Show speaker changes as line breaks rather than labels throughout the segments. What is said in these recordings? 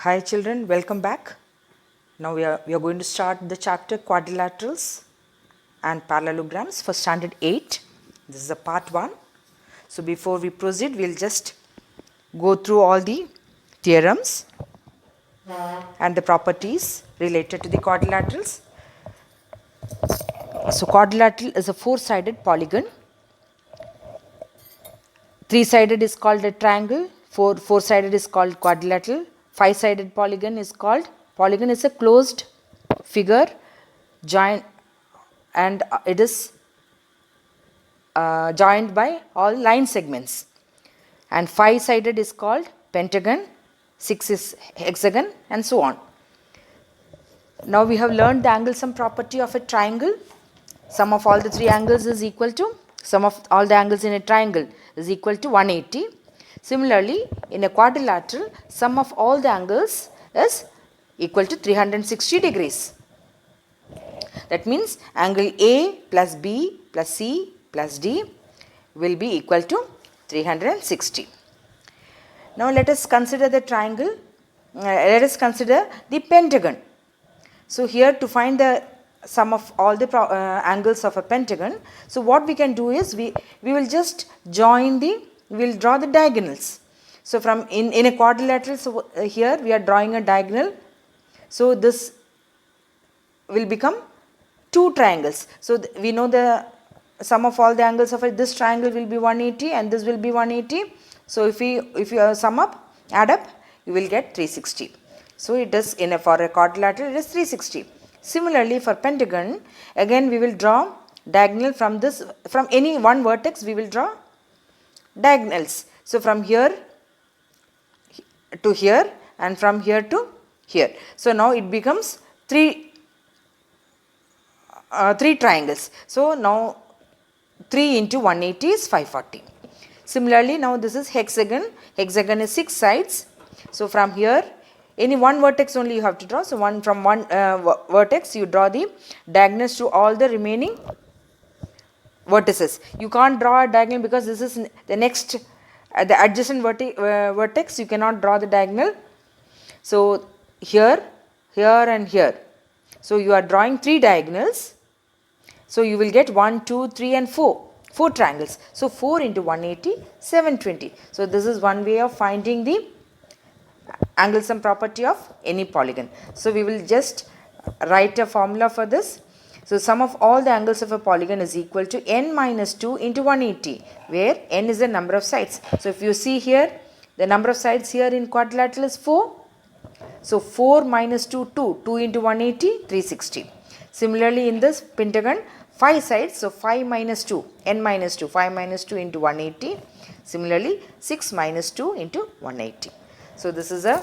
Hi children, welcome back. Now we are going to start the chapter Quadrilaterals and Parallelograms for standard 8. This is a part 1. So before we proceed, we will just go through all the theorems and the properties related to the quadrilaterals. So quadrilateral is a four-sided polygon. Three-sided is called a triangle, four-sided is called quadrilateral, five-sided polygon is a closed figure joined, and it is joined by all line segments. And five-sided is called pentagon, six is hexagon, and so on. Now we have learned the angle sum property of a triangle. Sum of all the three angles is equal to sum of all the angles in a triangle is equal to 180. Similarly, in a quadrilateral, sum of all the angles is equal to 360 degrees. That means angle A plus B plus C plus D will be equal to 360. Now let us consider the triangle. Let us consider the pentagon. So here, to find the sum of all the angles of a pentagon, so what we can do is we will just join we will draw the diagonals. So from in a quadrilateral, so here we are drawing a diagonal. So this will become two triangles. So we know the sum of all the angles of this triangle will be 180 and this will be 180. So if you sum up, add up, you will get 360. So it is for a quadrilateral it is 360. Similarly for pentagon, again we will draw diagonal from any one vertex we will draw diagonals. So from here to here and from here to here. So now it becomes three triangles. So now 3 into 180 is 540. Similarly, now this is hexagon. Hexagon is 6 sides. So from here, any one vertex only you have to draw. So from one vertex you draw the diagonals to all the remaining vertices. You can't draw a diagonal because this is the next the adjacent vertex. You cannot draw the diagonal. So here, here and here. So you are drawing 3 diagonals. So you will get 1, 2, 3 and 4. 4 triangles. So 4 into 180, 720. So this is one way of finding the angle sum property of any polygon. So we will just write a formula for this. So sum of all the angles of a polygon is equal to n minus 2 into 180, where n is the number of sides. So if you see here, the number of sides here in quadrilateral is 4. So 4 minus 2, 2. 2 into 180, 360. Similarly in this pentagon, 5 sides. So 5 minus 2, n minus 2. 5 minus 2 into 180. Similarly 6 minus 2 into 180. So this is a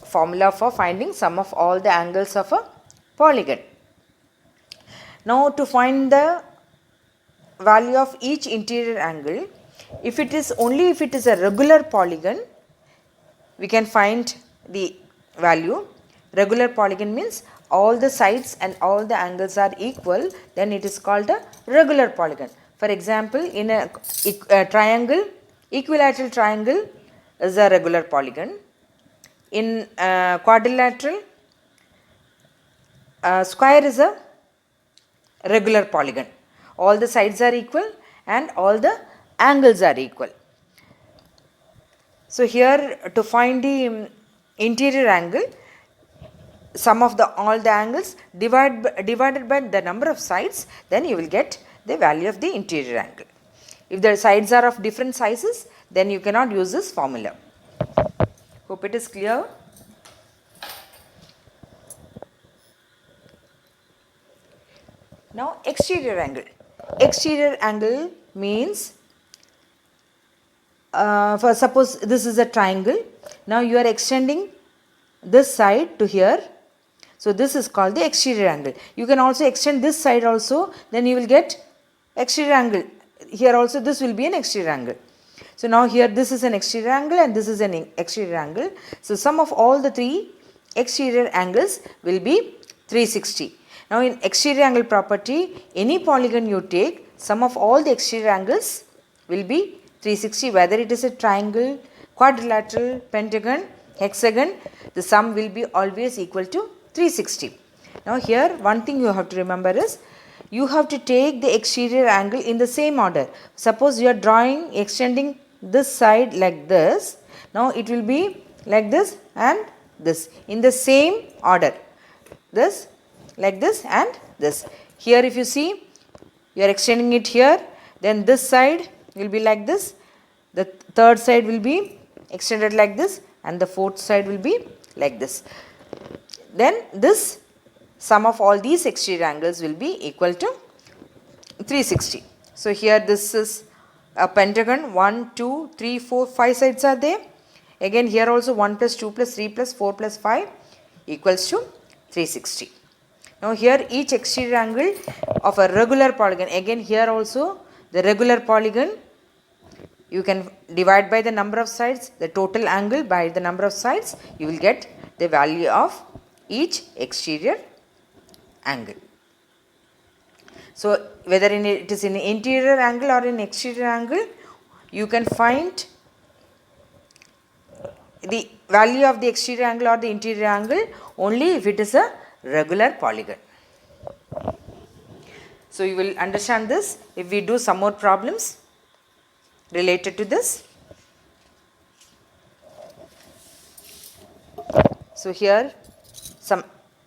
formula for finding sum of all the angles of a polygon. Now to find the value of each interior angle, if it is a regular polygon, we can find the value. Regular polygon means all the sides and all the angles are equal, then it is called a regular polygon. For example, in a triangle, equilateral triangle is a regular polygon. In quadrilateral, square is a regular polygon. All the sides are equal and all the angles are equal. So here, to find the interior angle, sum of all the angles divided by the number of sides, then you will get the value of the interior angle. If the sides are of different sizes, then you cannot use this formula. Hope it is clear. Now exterior angle. Exterior angle means, for suppose this is a triangle. Now you are extending this side to here. So this is called the exterior angle. You can also extend this side also, then you will get exterior angle. Here also this will be an exterior angle. So now here this is an exterior angle and this is an exterior angle. So sum of all the 3 exterior angles will be 360. Now in exterior angle property, any polygon you take, sum of all the exterior angles will be 360, whether it is a triangle, quadrilateral, pentagon, hexagon, the sum will be always equal to 360. Now here one thing you have to remember is, you have to take the exterior angle in the same order. Suppose you are drawing, extending this side like this, now it will be like this and this in the same order, this, like this and this. Here if you see, you are extending it here, then this side will be like this, the third side will be extended like this, and the fourth side will be like this. Then this sum of all these exterior angles will be equal to 360. So here this is a pentagon, 1, 2, 3, 4, 5 sides are there. Again here also 1 plus 2 plus 3 plus 4 plus 5 equals to 360. Now here each exterior angle of a regular polygon, again here also the regular polygon, you can divide by the number of sides, the total angle by the number of sides, you will get the value of each exterior angle. So whether it is in interior angle or in exterior angle, you can find the value of the exterior angle or the interior angle only if it is a regular polygon. So you will understand this if we do some more problems related to this. So here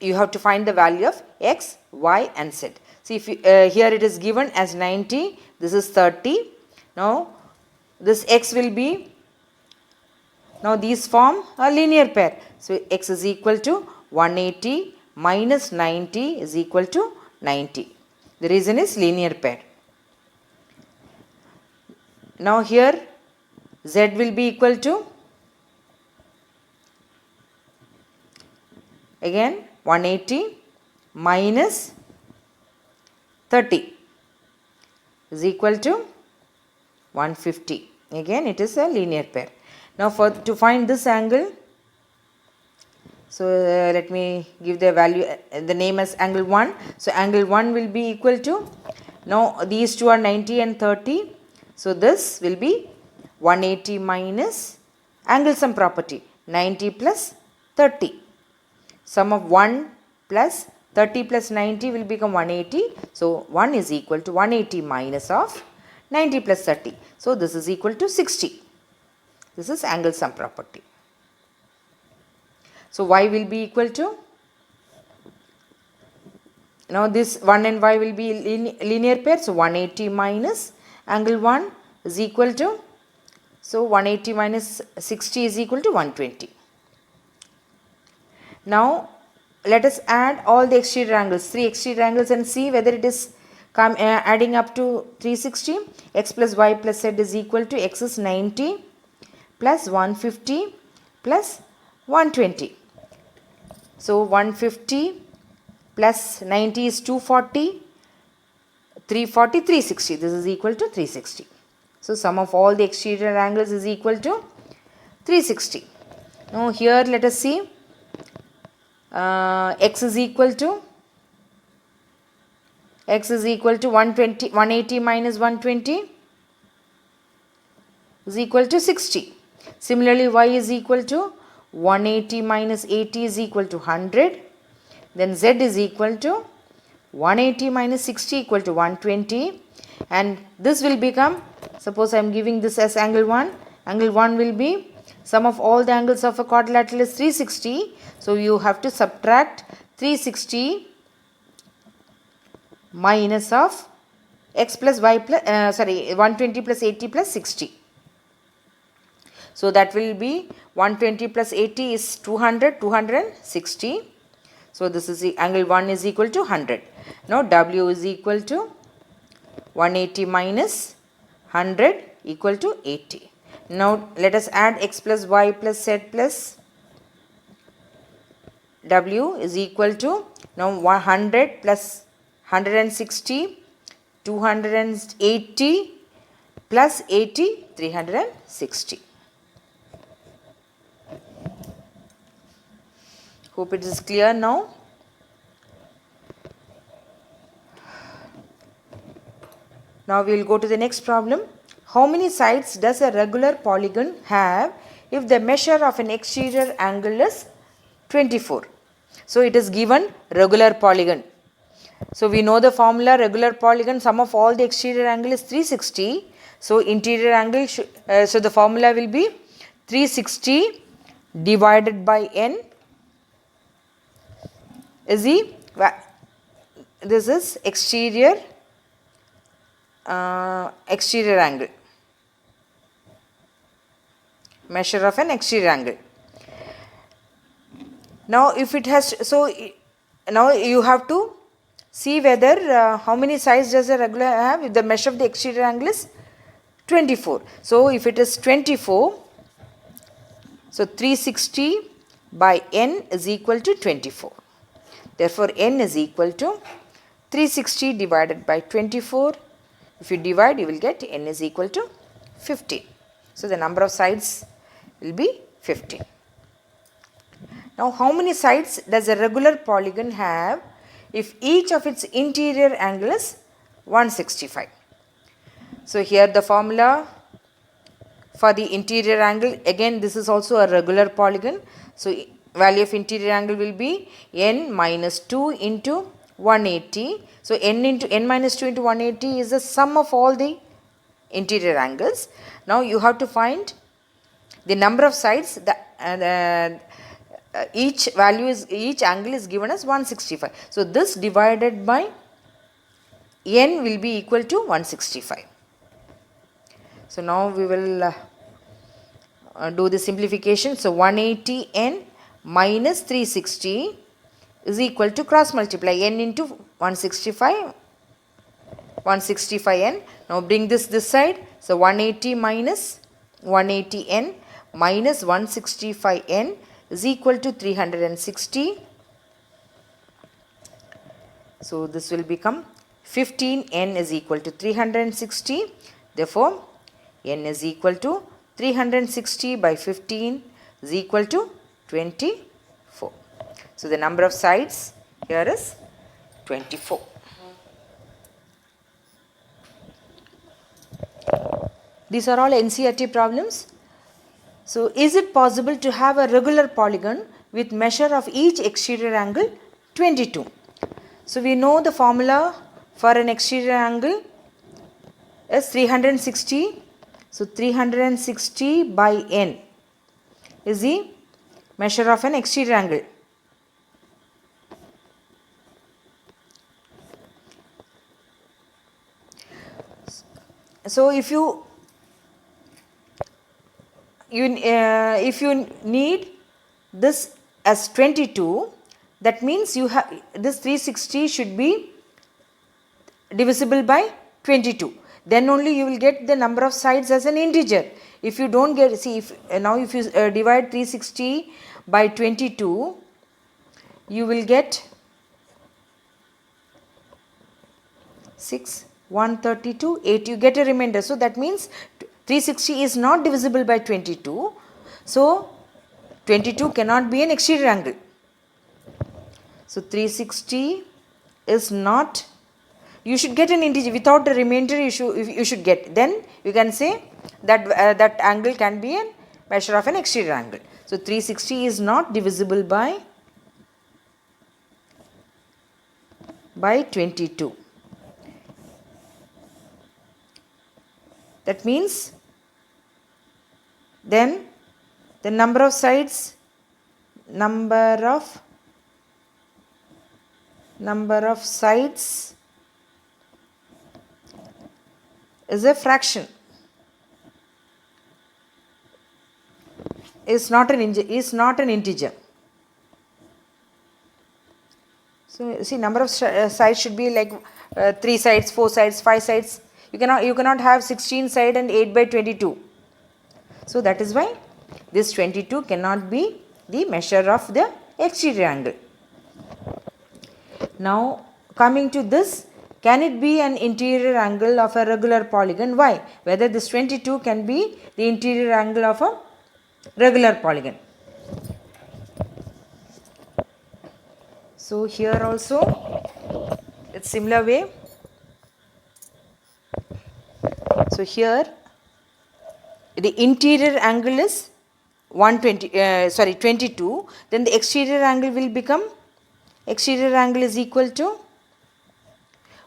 you have to find the value of x, y and z. See if you, here it is given as 90, this is 30. Now this x will be, now these form a linear pair. So x is equal to 180 minus 90 is equal to 90. The reason is linear pair. Now here z will be equal to, again 180 minus 30 is equal to 150. Again it is a linear pair. Now to find this angle, so let me give the value, the name as angle 1. So angle 1 will be equal to, now these two are 90 and 30. So this will be 180 minus angle sum property, 90 plus 30. Sum of 1 plus 30 plus 90 will become 180. So 1 is equal to 180 minus of 90 plus 30. So this is equal to 60. This is angle sum property. So y will be equal to, now this 1 and y will be linear pair. So 180 minus angle 1 is equal to, so 180 minus 60 is equal to 120. Now let us add all the exterior angles, 3 exterior angles, and see whether it is adding up to 360. X plus y plus z is equal to, x is 90 plus 150 plus 120. So 150 plus 90 is 240, 340, 360. This is equal to 360. So sum of all the exterior angles is equal to 360. Now here let us see, x is equal to 180 minus 120 is equal to 60. Similarly y is equal to 180 minus 80 is equal to 100. Then z is equal to 180 minus 60 equal to 120, and this will become, suppose I am giving this as angle 1. Angle 1 will be, sum of all the angles of a quadrilateral is 360. So you have to subtract 360 minus of x plus y plus 120 plus 80 plus 60. So that will be 120 plus 80 is 200, 260. So this is the angle 1 is equal to 100. Now W is equal to 180 minus 100 equal to 80. Now let us add x plus y plus z plus W is equal to, now 100 plus 160, 280 plus 80, 360. Hope it is clear now. Now we will go to the next problem. How many sides does a regular polygon have if the measure of an exterior angle is 24. So it is given regular polygon. So we know the formula, regular polygon, sum of all the exterior angle is 360. So interior angle, so the formula will be 360 divided by n is this is exterior angle, measure of an exterior angle. Now if it has, so now you have to see whether how many sides does a regular have. If the measure of the exterior angle is 24. So if it is 24, so 360 by n is equal to 24. Therefore n is equal to 360 divided by 24. If you divide, you will get n is equal to 15. So the number of sides will be 15. Now how many sides does a regular polygon have if each of its interior angle is 165? So here the formula for the interior angle, again this is also a regular polygon. So value of interior angle will be n minus 2 into 180. So n minus 2 into 180 is the sum of all the interior angles. Now you have to find the number of sides that each angle is given as 165. So this divided by n will be equal to 165. So now we will do the simplification. So 180n minus 360 is equal to cross multiply n into 165n. Now bring this side. So 180 minus 180n minus 165n is equal to 360. So this will become 15n is equal to 360. Therefore n is equal to 360 by 15 is equal to 24. So the number of sides here is 24. These are all NCERT problems. So is it possible to have a regular polygon with measure of each exterior angle 22? So we know the formula for an exterior angle is 360. So 360 by n is the measure of an exterior angle. So if you need this as 22, that means you have this 360 should be divisible by 22. Then only you will get the number of sides as an integer. If you don't get, see, if you divide 360 by 22, you will get 6, 132, 8. You get a remainder. So that means 360 is not divisible by 22. So 22 cannot be an exterior angle. So 360 is not. You should get an integer. Without a remainder, you should get. Then you can say that that angle can be a measure of an exterior angle. So 360 is not divisible by 22. That means then the number of sides, number of sides is a fraction, is not an integer. So see, number of sides should be like 3 sides, 4 sides, 5 sides. You cannot have 16 side and 8 by 22. So that is why this 22 cannot be the measure of the exterior angle. Now coming to this, can it be an interior angle of a regular polygon? Why? Whether this 22 can be the interior angle of a regular polygon. So here also it's similar way. So here the interior angle is 22, then the exterior angle will become, exterior angle is equal to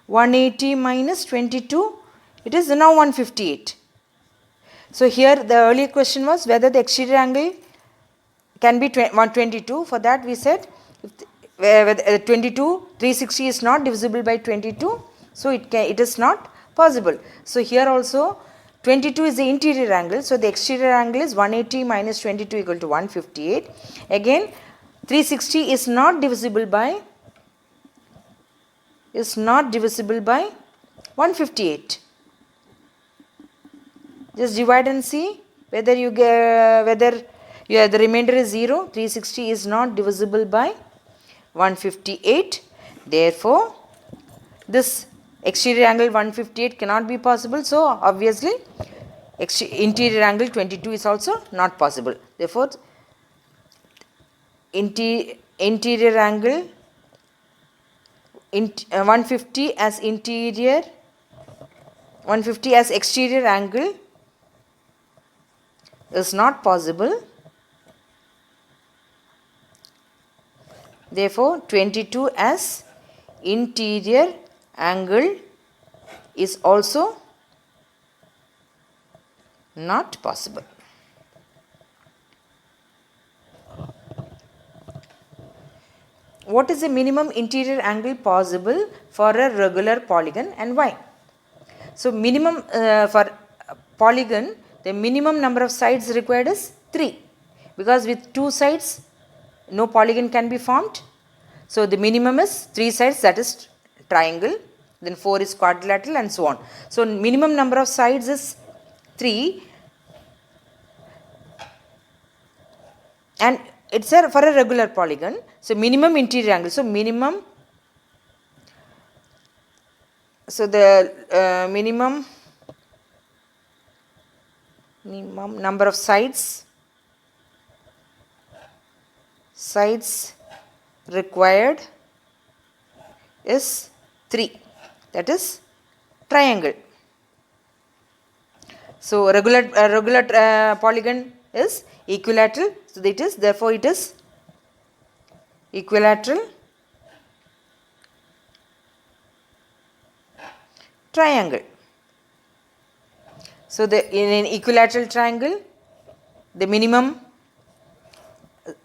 180 minus 22, it is now 158. So here the earlier question was whether the exterior angle can be 122. For that we said if 360 is not divisible by 22, so it is not possible. So here also 22 is the interior angle, so the exterior angle is 180 minus 22 equal to 158. Again 360 is not divisible by 158. Just divide and see whether you get, the remainder is 0. 360 is not divisible by 158. Therefore, this exterior angle 158 cannot be possible. So, obviously, interior angle 22 is also not possible. Therefore, interior angle 150 as interior, 150 as exterior angle is not possible. Therefore, 22 as interior angle is also not possible. What is the minimum interior angle possible for a regular polygon and why? So, minimum for polygon, the minimum number of sides required is 3, because with 2 sides no polygon can be formed. So, the minimum is 3 sides, that is triangle, then 4 is quadrilateral and so on. So, minimum number of sides is 3 and it is for a regular polygon. So, minimum interior angle. So, minimum, so the minimum number of sides required is 3, that is triangle. So, regular polygon is equilateral, so it is, therefore it is equilateral triangle. So, in an equilateral triangle, the minimum,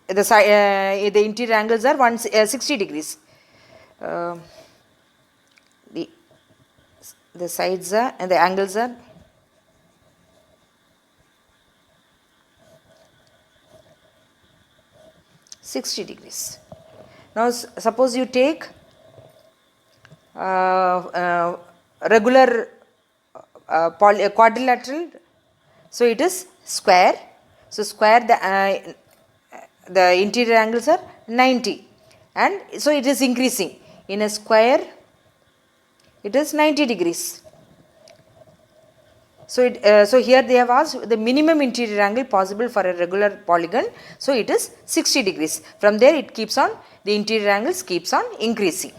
the interior angles are 60 degrees. The sides are, and the angles are 60 degrees. Now, suppose you take regular quadrilateral, so it is square. So, square the interior angles are 90 and so it is increasing. In a square it is 90 degrees. So, so here they have asked the minimum interior angle possible for a regular polygon. So, it is 60 degrees. From there it keeps on, the interior angles keeps on increasing.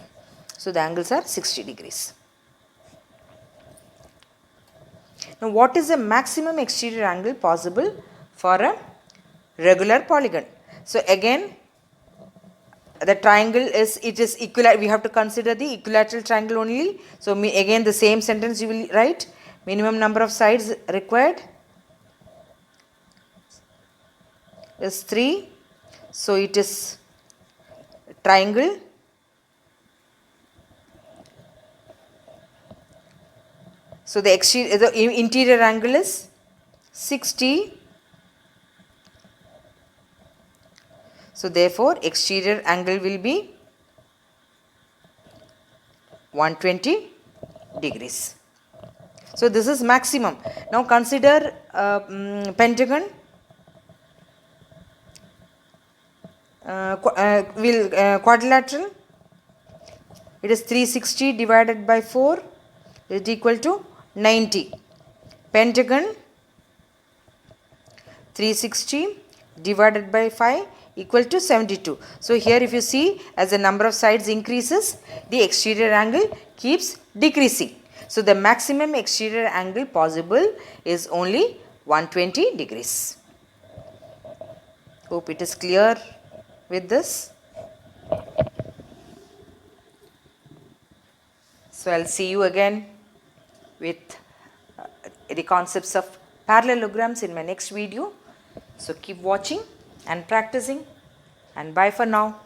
So, the angles are 60 degrees. Now, what is the maximum exterior angle possible for a regular polygon? So, again the triangle is, it is equilateral, we have to consider the equilateral triangle only. So, again the same sentence you will write, minimum number of sides required is 3. So, it is triangle. So, the interior angle is 60. So, therefore, exterior angle will be 120 degrees. So, this is maximum. Now, consider pentagon. Quadrilateral. It is 360 divided by 4 is equal to 90. Pentagon 360 divided by 5 equal to 72. So, here if you see, as the number of sides increases, the exterior angle keeps decreasing. So, the maximum exterior angle possible is only 120 degrees. Hope it is clear with this. So I'll see you again with the concepts of parallelograms in my next video. So keep watching and practicing, and bye for now.